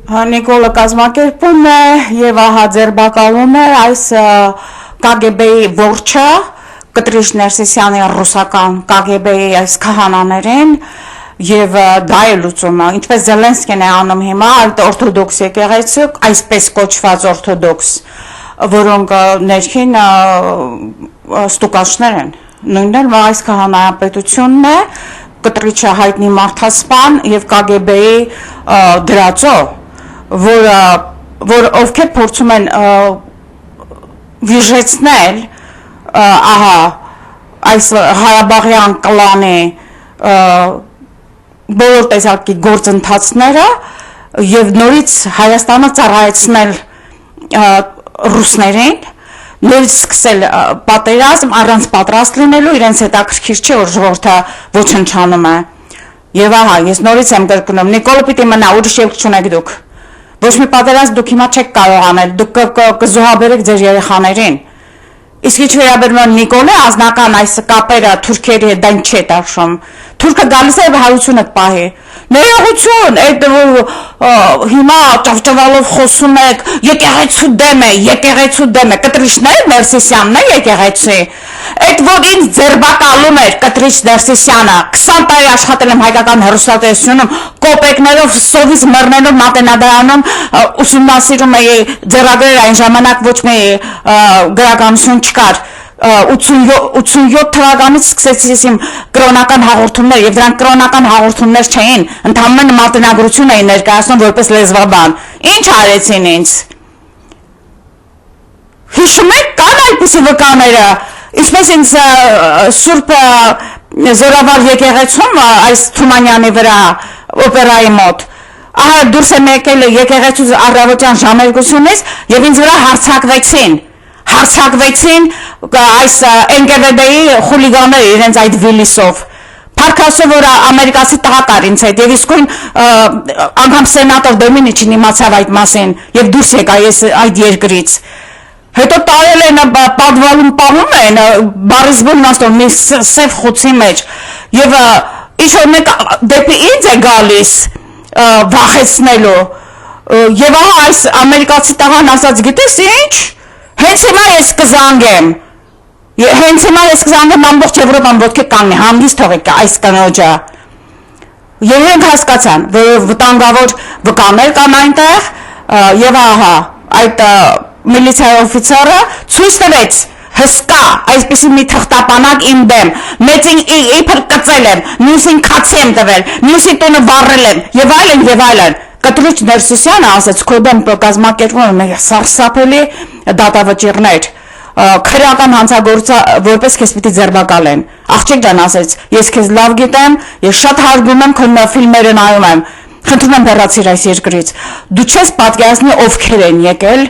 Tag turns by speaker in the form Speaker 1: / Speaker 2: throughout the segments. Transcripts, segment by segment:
Speaker 1: Նիկոլը կազմակերպում է եւ ահա ձերբակալում է այս KGB-ի ворչը Կտրիչ Ներսիսյանի ռուսական KGB-ի այս քահանաներին եւ դա է լուծումը ինչպես Զելենսկին է անում հիմա այդ օրթոդոքս եկեղեցու այսպես կոչված օրթոդոքս որոնք ներքին ստուկաչներ են նույնն էլ այս քահանայապետությունն է Կտրիչը հայտնի մարդասպան եւ KGB-ի դրածո որ ովքեր փորձում են վիժեցնել ահա այս Ղարաբաղյան կլանի բոլոր տեսակի գործընթացները եւ նորից Հայաստանը ծառայեցնել ռուսներին նորից սկսել պատերազմ առանց պատրաստ լինելու իրենց հետաքրքիր չէ որ ժողովուրդը ոչնչանում է եւ ահա ես նորից եմ կրկնում Նիկոլը պիտի մնա ուրիշ ելք չունեք դուք ոչ մի պատերազմ դուք հիմա չեք կարող անել դուք կզոհաբերեք ձեր երեխաներին իսկ ինչ վերաբերում է Նիկոլի ազնական այս կապերը թուրքերի հետ դա չէ տաշում թուրքը գալիս է հարությունը պահի ներողություն այդ հիմա ճավճավալով խոսում եք եկեղեցու դեմ է Կտրիչ Ներսիսյանն է եկեղեցի այդ որ ինձ ձերբակալում էր Կտրիչ Ներսիսյանը 20 տարի աշխատել եմ հայկական հեռուստատեսությունում կոպեկներով սովից մռներով մատենադարանում ուսումնասիրում էի ձեռագրեր այն ժամանակ ոչ մի գրականություն չկար 87 թվականից սկսեցի իմ կրոնական հաղորդումներ եւ դրանք կրոնական հաղորդումներ չէին ընդհանրապես մատենագրություն էին ներկայացնում որպես լեզվաբան ինչ արեցին ինձ հիշում եք կան այդպիսի վկաները ինչպես ինձ Սուրբ Զորավար եկեղեցում այս Թումանյանի վրա օպերայի մոտ ահա դուրս եմ եկել եկեղեցու առավոտյան ժամերկությունից եւ ինձ վրա հարցակվեցին այս NKVD-ի խուլիգանները իրենց այդ վիլիսով Փարքասով որ ամերիկացի տղա կար ինձ հետ եւ իսկույն անգամ սենատոր Դոմինիչին իմացավ այդ մասին եւ դուրս եկա ես այդ երկրից հետո տարել են պատվալում պահում են բարիզբուն նաստով մի սև խուցի մեջ եւ ինչ որ մեկ դեպի ինձ է գալիս վախեցնելու եւ ահա այս ամերիկացի տղան ասաց գիտես ինչ հենց հիմա ես կզանգեմ ամբողջ Եվրոպան ոտքի կանգնի հանգիստ թողեք այս կնոջը եւ իրենք հասկացան որ վտանգավոր վկաներ կան այնտեղ եւ ահա այդ միլիցիայի օֆիցերը ցույց տվեց հսկա այսպեսի մի թղթապանակ իմ դեմ մեծին իբր կծել եմ մյուսին քացի եմ տվել մյուսի տունը վառել եմ եւ այլն Կտրիչ Ներսիսյանը ասաց քո դեմ կազմակերպում է սարսափելի դատավճիռներ քրեական հանցագործը որպես քեզ պիտի ձերբակալեն աղջիկ ջան ասաց ես քեզ լավ գիտեմ ես շատ հարգում եմ քո ֆիլմերը նայում եմ խնդրում եմ հեռացիր այս երկրից դու չես պատկերացնի ովքեր են եկել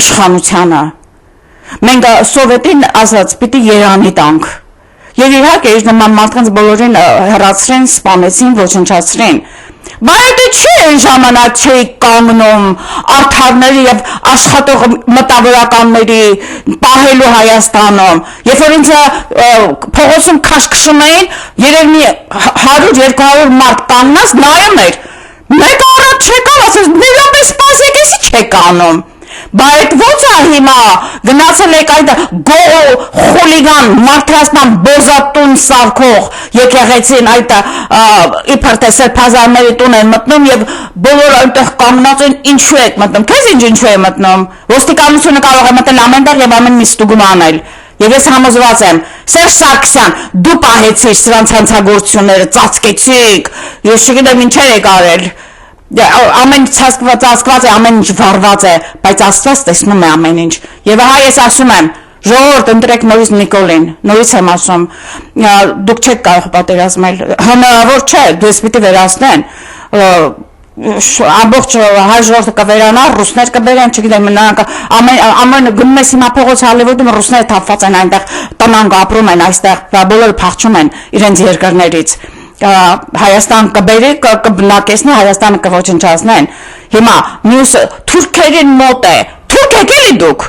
Speaker 1: իշխանությանը մենք սովետին ասաց պիտի Երանի տանք եւ իհարկե իր նման մարդկանց բոլորին հեռացրին սպանեցին ոչնչացրին բայց դա չէ ժամանակ չէի կանգնում արդարների եւ աշխատող մտավորականների պահելու Հայաստանում երբ որ ինձ փողոցում քաշքշում էին երևի 100-200 մարդ կանգնած նայում էր մեկ առատ չեկավ ասես մի րոպե սպասեք էսի չեք անում բայց ո՞նց է հիմա գնացել եք այդ խուլիգան մարդասպան բոզատուն սարքող եկեղեցին այդ իբր թե սրբազանների տուն են մտնում եւ բոլորը այնտեղ կանգնած են ինչու եք մտնում քեզ ինչու է մտնում ոստիկանությունը կարող է մտնել ամենտեղ եւ ամեն մի ստուգում անել եւ ես համոզված եմ Սերժ Սարգսյան դու պահեցիր սրանց հանցագործությունները ծածկեցիք ես չգիտեմ ինչեր եք արել ամեն ծածկված է ամեն ինչ վառված է բայց Աստված տեսնում է ամեն ինչ եւ ահա ես ասում եմ ժողովուրդ ընտրեք նորից Նիկոլին նորից եմ ասում դուք չեք կարող պատերազմել հնարավոր չէ դու պիտի վերացնեն ամբողջ հայ ժողովուրդը կվերանա ռուսներ կբերեն չգիտեմ ամեն գնում ես հիմա փողոց Հոլիվուդում ռուսները թափված են այնտեղ տնանկ ապրում են այստեղ բոլորը փախչում են իրենց երկրներից Հայաստան կբերի կբնակեցնի Հայաստանը կոչնչացնեն հիմա մյուս թուրքերին մոտ է թուրք եք էլի դուք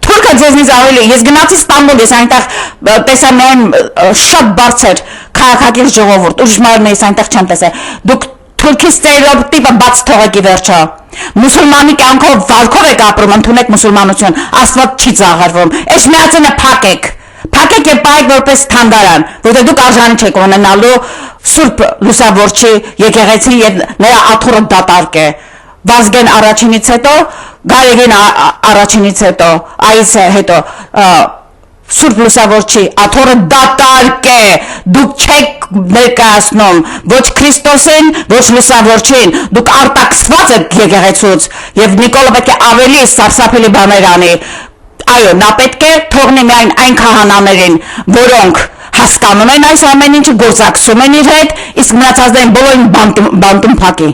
Speaker 1: թուրքը ձեզնից ավելի ես գնացի Ստամբուլ ես այնտեղ տեսա միայն շատ բարձր քաղաքակիրթ ժողովուրդ ուրիշ մարմին ես այնտեղ չեմ տեսել դուք թուրքի ստերեոտիպը բաց թողեք ի վերջո Մուսուլմանի կյանքով վարքով եք ապրում, ընդունեք մուսուլմանություն, Աստված չի ծաղրվում։ Այս միացնը փակեք։ Փակեք եւ բայք որպես թանգարան, որտեղ դուք արժանի չեք ունենալու Սուրբ Լուսավորչի եկեղեցի եւ նրա աթոռը դատարկ է։ Վազգեն առաջինից հետո, Գարեգին առաջինից հետո, այից հետո Սուրբ Լուսավորչի աթոռը դատարկ է, դուք չեք ներկայացնում ոչ Քրիստոսին, ոչ Լուսավորչին, դուք արտաքսված եք եկեղեցուց եւ Նիկոլը պետք է ավելի սարսափելի բաներ անի։ Այո, նա պետք է թողնի միայն այն քահանաներին, որոնք հասկանում են այս ամեն ինչը, գործակցում են իր հետ, իսկ մնացածներին բոլորին բանտում փակի։